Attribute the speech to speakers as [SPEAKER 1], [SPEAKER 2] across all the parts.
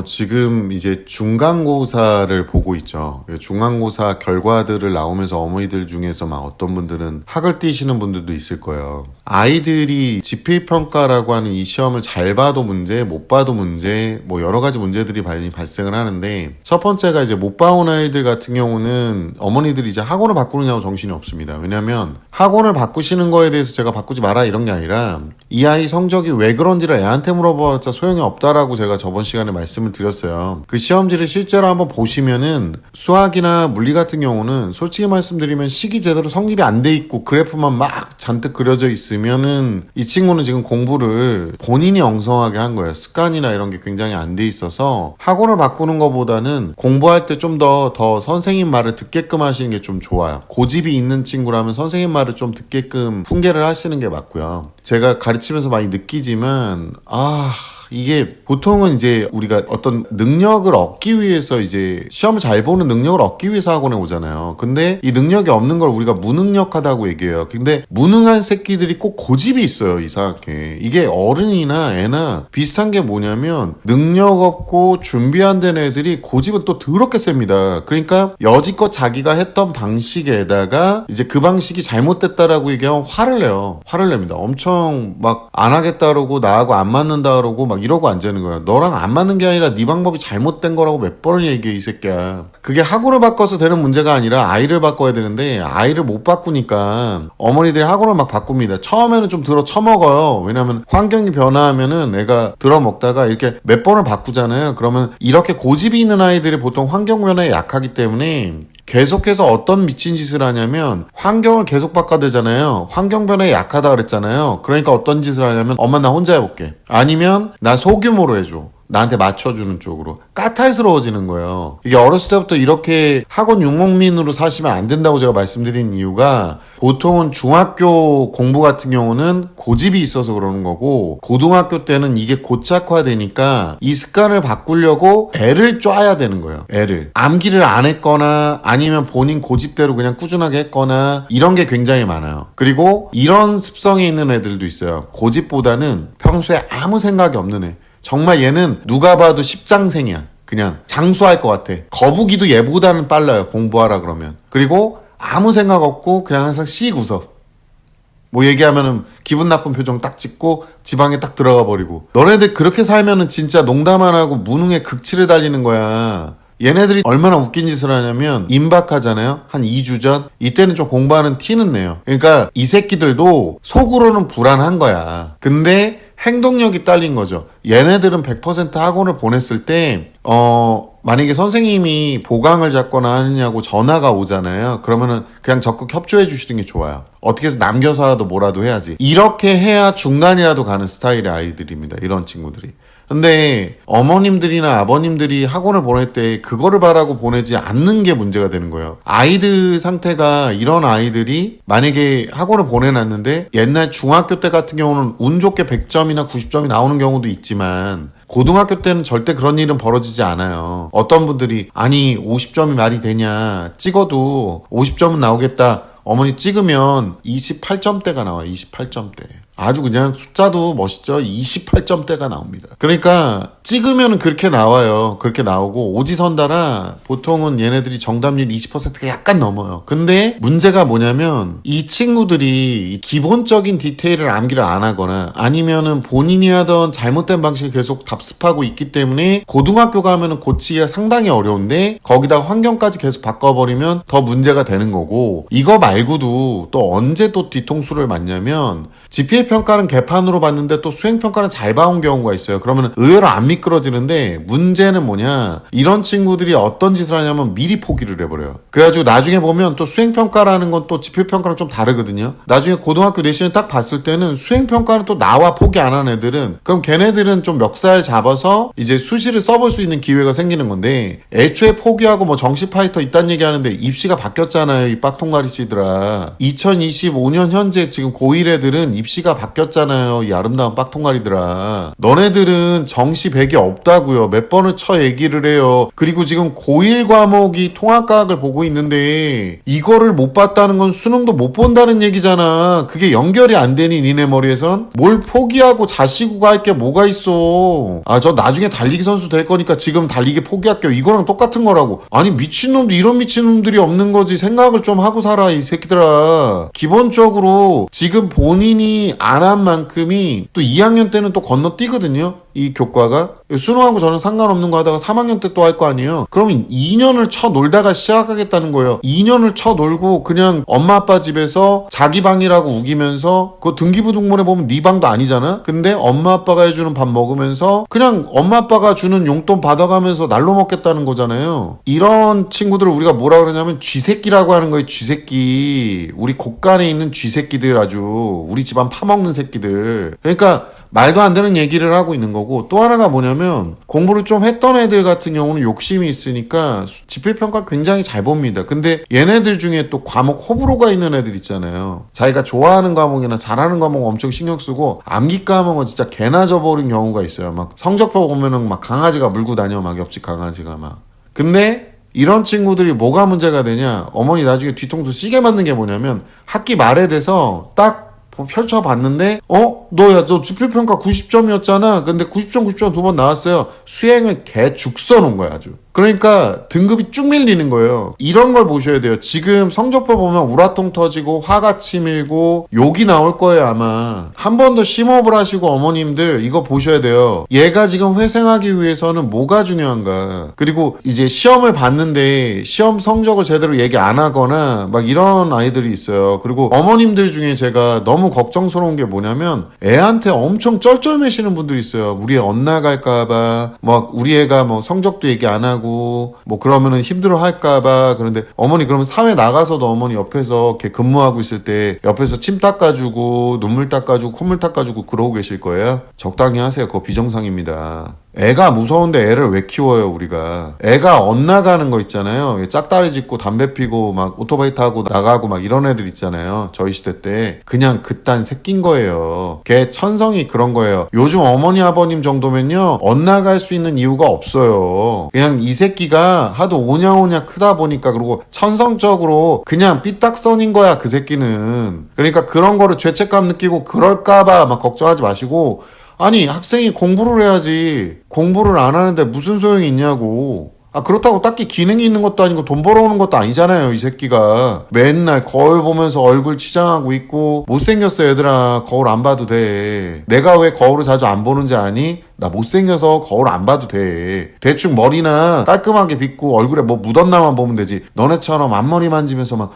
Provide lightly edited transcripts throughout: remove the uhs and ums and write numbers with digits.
[SPEAKER 1] 지금 이제 중간고사를 보고 있죠. 중간고사 결과들을 나오면서 어머니들 중에서 막 어떤 분들은 학을 띄시는 분들도 있을 거예요. 아이들이 지필평가라고 하는 이 시험을 잘 봐도 문제, 못 봐도 문제, 뭐 여러 가지 문제들이 많이 발생을 하는데, 첫 번째가 이제 못 봐온 아이들 같은 경우는 어머니들이 이제 학원을 바꾸느냐고 정신이 없습니다. 왜냐면 학원을 바꾸시는 거에 대해서 제가 바꾸지 마라 이런 게 아니라, 이 아이 성적이 왜 그런지를 애한테 물어봐봤자 소용이 없다라고 제가 저번 시간에 말씀을 드렸어요. 그 시험지를 실제로 한번 보시면은 수학이나 물리 같은 경우는 솔직히 말씀드리면 식이 제대로 성립이 안 돼 있고 그래프만 막 잔뜩 그려져 있으면은 이 친구는 지금 공부를 본인이 엉성하게 한 거예요. 습관이나 이런 게 굉장히 안 돼 있어서 학원을 바꾸는 것보다는 공부할 때 좀 더 선생님 말을 듣게끔 하시는 게 좀 좋아요. 고집이 있는 친구라면 선생님 말을 좀 듣게끔 훈계를 하시는 게 맞고요. 제가 가르치면서 많이 느끼지만 이게 보통은 이제 우리가 어떤 능력을 얻기 위해서 이제 시험을 잘 보는 능력을 얻기 위해서 학원에 오잖아요. 근데 이 능력이 없는 걸 우리가 무능력하다고 얘기해요. 근데 무능한 새끼들이 꼭 고집이 있어요. 이상하게. 이게 어른이나 애나 비슷한 게 뭐냐면 능력 없고 준비 안 된 애들이 고집은 또 더럽게 셉니다. 그러니까 여지껏 자기가 했던 방식에다가 이제 그 방식이 잘못됐다라고 얘기하면 화를 내요. 화를 냅니다. 엄청 막 안 하겠다 그러고 나하고 안 맞는다 그러고 막 이러고 앉아있는 거야. 너랑 안 맞는 게 아니라 네 방법이 잘못된 거라고 몇 번을 얘기해 이 새끼야. 그게 학원을 바꿔서 되는 문제가 아니라 아이를 바꿔야 되는데 아이를 못 바꾸니까 어머니들이 학원을 막 바꿉니다. 처음에는 좀 들어 처먹어요. 왜냐면 환경이 변화하면은 애가 들어 먹다가 이렇게 몇 번을 바꾸잖아요. 그러면 이렇게 고집이 있는 아이들이 보통 환경 변화에 약하기 때문에 계속해서 어떤 미친 짓을 하냐면 환경을 계속 바꿔야 되잖아요. 환경 변화에 약하다 그랬잖아요. 그러니까 어떤 짓을 하냐면 엄마 나 혼자 해볼게. 아니면 나 소규모로 해줘. 나한테 맞춰주는 쪽으로 까탈스러워지는 거예요. 이게 어렸을 때부터 이렇게 학원 육목민으로 사시면 안 된다고 제가 말씀드린 이유가 보통은 중학교 공부 같은 경우는 고집이 있어서 그러는 거고 고등학교 때는 이게 고착화되니까 이 습관을 바꾸려고 애를 쪄야 되는 거예요. 애를 암기를 안 했거나 아니면 본인 고집대로 그냥 꾸준하게 했거나 이런 게 굉장히 많아요. 그리고 이런 습성이 있는 애들도 있어요. 고집보다는 평소에 아무 생각이 없는 애. 정말 얘는 누가 봐도 십장생이야. 그냥 장수할 것 같아. 거북이도 얘보다는 빨라요. 공부하라 그러면. 그리고 아무 생각 없고 그냥 항상 씩 웃어. 뭐 얘기하면은 기분 나쁜 표정 딱 찍고 지방에 딱 들어가 버리고. 너네들 그렇게 살면은 진짜 농담 안 하고 무능의 극치를 달리는 거야. 얘네들이 얼마나 웃긴 짓을 하냐면 임박하잖아요. 한 2주 전 이때는 좀 공부하는 티는 내요. 그러니까 이 새끼들도 속으로는 불안한 거야. 근데 행동력이 딸린 거죠. 얘네들은 100% 학원을 보냈을 때 만약에 선생님이 보강을 잡거나 하느냐고 전화가 오잖아요. 그러면은 그냥 적극 협조해 주시는 게 좋아요. 어떻게 해서 남겨서라도 뭐라도 해야지. 이렇게 해야 중간이라도 가는 스타일의 아이들입니다. 이런 친구들이. 근데 어머님들이나 아버님들이 학원을 보낼 때 그거를 바라고 보내지 않는 게 문제가 되는 거예요. 아이들 상태가 이런 아이들이 만약에 학원을 보내놨는데 옛날 중학교 때 같은 경우는 운 좋게 100점이나 90점이 나오는 경우도 있지만 고등학교 때는 절대 그런 일은 벌어지지 않아요. 어떤 분들이 아니 50점이 말이 되냐 찍어도 50점은 나오겠다. 어머니 찍으면 28점대가 나와요. 28점대. 아주 그냥 숫자도 멋있죠. 28점대가 나옵니다. 그러니까 찍으면 그렇게 나와요. 그렇게 나오고 오지선다라 보통은 얘네들이 정답률 20%가 약간 넘어요. 근데 문제가 뭐냐면 이 친구들이 기본적인 디테일을 암기를 안 하거나 아니면은 본인이 하던 잘못된 방식을 계속 답습하고 있기 때문에 고등학교 가면은 고치기가 상당히 어려운데 거기다 환경까지 계속 바꿔버리면 더 문제가 되는 거고 이거 말고도 또 언제 또 뒤통수를 맞냐면 지필평가는 개판으로 봤는데 또 수행평가는 잘 봐온 경우가 있어요. 그러면 의외로 안 미끄러지는데 문제는 뭐냐 이런 친구들이 어떤 짓을 하냐면 미리 포기를 해버려요. 그래가지고 나중에 보면 또 수행평가라는 건 또 지필평가랑 좀 다르거든요. 나중에 고등학교 내신을 딱 봤을 때는 수행평가는 또 나와 포기 안 한 애들은 그럼 걔네들은 좀 멱살 잡아서 이제 수시를 써볼 수 있는 기회가 생기는 건데 애초에 포기하고 뭐 정시 파이터 있다는 얘기 하는데 입시가 바뀌었잖아요. 이 빡통가리 씨들아. 2025년 현재 지금 고1 애들은 입시가 바뀌었잖아요. 이 아름다운 빡통가리들아. 너네들은 정시 100이 없다고요. 몇 번을 쳐 얘기를 해요. 그리고 지금 고1 과목이 통합과학을 보고 있는데 이거를 못 봤다는 건 수능도 못 본다는 얘기잖아. 그게 연결이 안 되니 니네 머리에선? 뭘 포기하고 자시고 할 게 뭐가 있어. 아, 저 나중에 달리기 선수 될 거니까 지금 달리기 포기할게요. 이거랑 똑같은 거라고. 아니 미친놈들 이런 미친놈들이 없는 거지. 생각을 좀 하고 살아 이 새끼들아. 기본적으로 지금 본인이 안 한 만큼이 또 2학년 때는 또 건너뛰거든요. 이 교과가. 수능하고 저는 상관없는 거 하다가 3학년 때 또 할 거 아니에요. 그러면 2년을 쳐 놀다가 시작하겠다는 거예요. 2년을 쳐 놀고 그냥 엄마 아빠 집에서 자기 방이라고 우기면서 그 등기부등본에 보면 네 방도 아니잖아. 근데 엄마 아빠가 해주는 밥 먹으면서 그냥 엄마 아빠가 주는 용돈 받아가면서 날로 먹겠다는 거잖아요. 이런 친구들을 우리가 뭐라 그러냐면 쥐새끼라고 하는 거예요. 쥐새끼. 우리 곳간에 있는 쥐새끼들, 아주 우리 집안 파먹는 새끼들. 그러니까 말도 안 되는 얘기를 하고 있는 거고, 또 하나가 뭐냐면 공부를 좀 했던 애들 같은 경우는 욕심이 있으니까 지필평가 굉장히 잘 봅니다. 근데 얘네들 중에 또 과목 호불호가 있는 애들 있잖아요. 자기가 좋아하는 과목이나 잘하는 과목 엄청 신경 쓰고 암기 과목은 진짜 개나 져버린 경우가 있어요. 막 성적표 보면은 막 강아지가 물고 다녀. 막 옆집 강아지가 막. 근데 이런 친구들이 뭐가 문제가 되냐, 어머니 나중에 뒤통수 시게 맞는 게 뭐냐면 학기 말에 돼서 딱 펼쳐봤는데 너야 저 지필평가 90점이었잖아. 근데 90점 90점 두 번 나왔어요. 수행을 개죽 써놓은 거야 아주. 그러니까 등급이 쭉 밀리는 거예요. 이런 걸 보셔야 돼요. 지금 성적표 보면 우라통 터지고 화가 치밀고 욕이 나올 거예요 아마. 한 번 더 심호흡을 하시고 어머님들 이거 보셔야 돼요. 얘가 지금 회생하기 위해서는 뭐가 중요한가. 그리고 이제 시험을 봤는데 시험 성적을 제대로 얘기 안 하거나 막 이런 아이들이 있어요. 그리고 어머님들 중에 제가 너무 걱정스러운 게 뭐냐면 애한테 엄청 쩔쩔매시는 분들이 있어요. 우리 애 엇나갈까봐, 막 우리 애가 뭐 성적도 얘기 안 하고 뭐 그러면은 힘들어 할까봐. 그런데 어머니 그러면 사회 나가서도 어머니 옆에서 이렇게 근무하고 있을 때 옆에서 침 닦아주고 눈물 닦아주고 콧물 닦아주고 그러고 계실 거예요? 적당히 하세요. 그거 비정상입니다. 애가 무서운데 애를 왜 키워요 우리가. 애가 엇나가는 거 있잖아요. 짝다리 짚고 담배 피고 막 오토바이 타고 나가고 막 이런 애들 있잖아요. 저희 시대 때 그냥 그딴 새끼인 거예요. 걔 천성이 그런 거예요. 요즘 어머니 아버님 정도면요 엇나갈 수 있는 이유가 없어요. 그냥 이 새끼가 하도 오냐오냐 크다 보니까, 그리고 천성적으로 그냥 삐딱선인 거야 그 새끼는. 그러니까 그런 거를 죄책감 느끼고 그럴까봐 막 걱정하지 마시고, 아니 학생이 공부를 해야지 공부를 안 하는데 무슨 소용이 있냐고. 아 그렇다고 딱히 기능이 있는 것도 아니고 돈 벌어오는 것도 아니잖아요. 이 새끼가 맨날 거울 보면서 얼굴 치장하고 있고. 못생겼어 얘들아. 거울 안 봐도 돼. 내가 왜 거울을 자주 안 보는지 아니? 나 못생겨서 거울 안 봐도 돼. 대충 머리나 깔끔하게 빗고 얼굴에 뭐 묻었나만 보면 되지. 너네처럼 앞머리 만지면서 막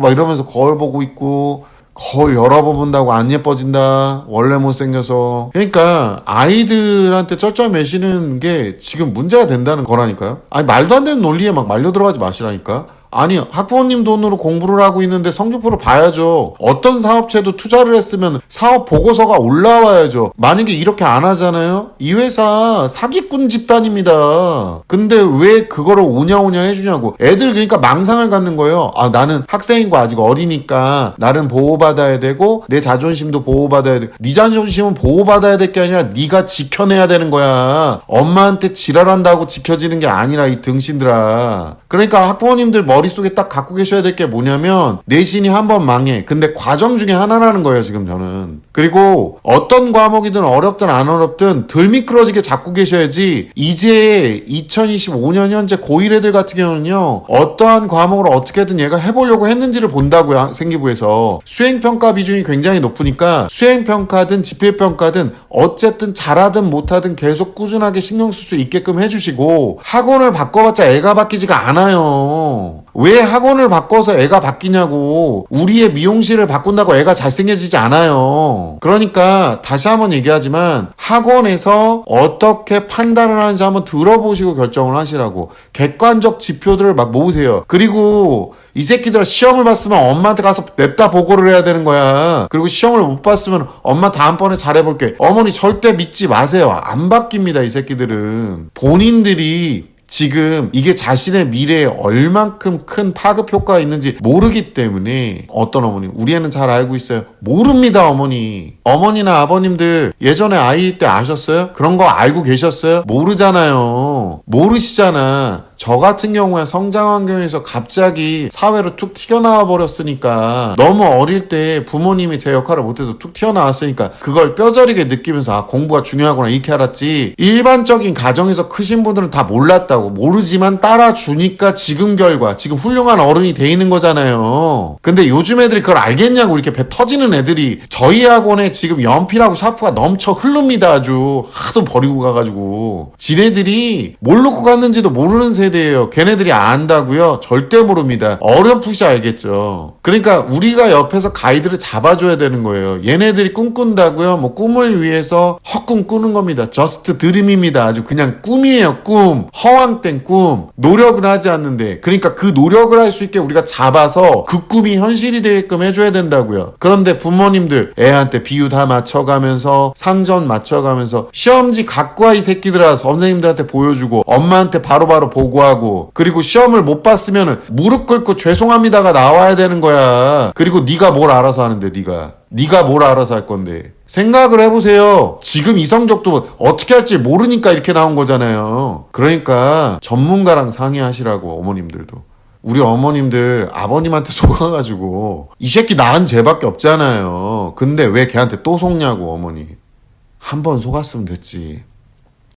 [SPEAKER 1] 이러면서 거울 보고 있고, 거울 여러 번 본다고 안 예뻐진다. 원래 못생겨서. 그러니까 아이들한테 쩔쩔매시는 게 지금 문제가 된다는 거라니까요. 아니 말도 안 되는 논리에 막 말려 들어가지 마시라니까. 아니 학부모님 돈으로 공부를 하고 있는데 성적표를 봐야죠. 어떤 사업체도 투자를 했으면 사업 보고서가 올라와야죠. 만약에 이렇게 안 하잖아요? 이 회사 사기꾼 집단입니다. 근데 왜 그거를 오냐오냐 해주냐고. 애들 그러니까 망상을 갖는 거예요. 아 나는 학생이고 아직 어리니까 나는 보호받아야 되고 내 자존심도 보호받아야 돼. 네 자존심은 보호받아야 될 게 아니라 네가 지켜내야 되는 거야. 엄마한테 지랄한다고 지켜지는 게 아니라 이 등신들아. 그러니까 학부모님들 머릿속에 딱 갖고 계셔야 될 게 뭐냐면 내신이 한번 망해. 근데 과정 중에 하나라는 거예요 지금 저는. 그리고 어떤 과목이든 어렵든 안 어렵든 덜 미끄러지게 잡고 계셔야지. 이제 2025년 현재 고1 애들 같은 경우는요 어떠한 과목을 어떻게든 얘가 해보려고 했는지를 본다고요. 생기부에서 수행평가 비중이 굉장히 높으니까 수행평가든 지필평가든 어쨌든 잘하든 못하든 계속 꾸준하게 신경 쓸 수 있게끔 해주시고, 학원을 바꿔봤자 애가 바뀌지가 않아요. 왜 학원을 바꿔서 애가 바뀌냐고. 우리의 미용실을 바꾼다고 애가 잘생겨지지 않아요. 그러니까 다시 한번 얘기하지만 학원에서 어떻게 판단을 하는지 한번 들어보시고 결정을 하시라고. 객관적 지표들을 막 모으세요. 그리고 이 새끼들 시험을 봤으면 엄마한테 가서 냅다 보고를 해야 되는 거야. 그리고 시험을 못 봤으면 엄마 다음번에 잘해볼게. 어머니 절대 믿지 마세요. 안 바뀝니다 이 새끼들은. 본인들이 지금 이게 자신의 미래에 얼만큼 큰 파급 효과가 있는지 모르기 때문에 어떤 어머니, 우리 애는 잘 알고 있어요. 모릅니다, 어머니. 어머니나 아버님들 예전에 아이일 때 아셨어요? 그런 거 알고 계셨어요? 모르잖아요. 모르시잖아. 저 같은 경우에 성장 환경에서 갑자기 사회로 툭 튀어나와 버렸으니까 너무 어릴 때 부모님이 제 역할을 못해서 툭 튀어나왔으니까 그걸 뼈저리게 느끼면서 아, 공부가 중요하구나 이렇게 알았지. 일반적인 가정에서 크신 분들은 다 몰랐다고. 모르지만 따라주니까 지금 결과, 지금 훌륭한 어른이 돼 있는 거잖아요. 근데 요즘 애들이 그걸 알겠냐고. 이렇게 배 터지는 애들이. 저희 학원에 지금 연필하고 샤프가 넘쳐 흐릅니다. 아주 하도 버리고 가가지고. 지네들이 뭘 놓고 갔는지도 모르는 세대예요. 걔네들이 안다고요? 절대 모릅니다. 어렴풋이 알겠죠. 그러니까 우리가 옆에서 가이드를 잡아줘야 되는 거예요. 얘네들이 꿈꾼다고요? 뭐 꿈을 위해서 헛꿈 꾸는 겁니다. 저스트 드림입니다. 아주 그냥 꿈이에요. 꿈. 허황된 꿈. 노력은 하지 않는데. 그러니까 그 노력을 할 수 있게 우리가 잡아서 그 꿈이 현실이 되게끔 해줘야 된다고요. 그런데 부모님들 애한테 비유 다 맞춰가면서 상전 맞춰가면서 시험지 갖고 와 이 새끼들아 선생님들한테 보여주고 엄마한테 바로바로 보고하고 그리고 시험을 못 봤으면 무릎 꿇고 죄송합니다가 나와야 되는 거야. 그리고 네가 뭘 알아서 하는데 네가 뭘 알아서 할 건데. 생각을 해보세요. 지금 이 성적도 어떻게 할지 모르니까 이렇게 나온 거잖아요. 그러니까 전문가랑 상의하시라고. 어머님들도. 우리 어머님들 아버님한테 속아가지고 이 새끼 낳은 쟤밖에 없잖아요. 근데 왜 걔한테 또 속냐고. 어머니 한 번 속았으면 됐지.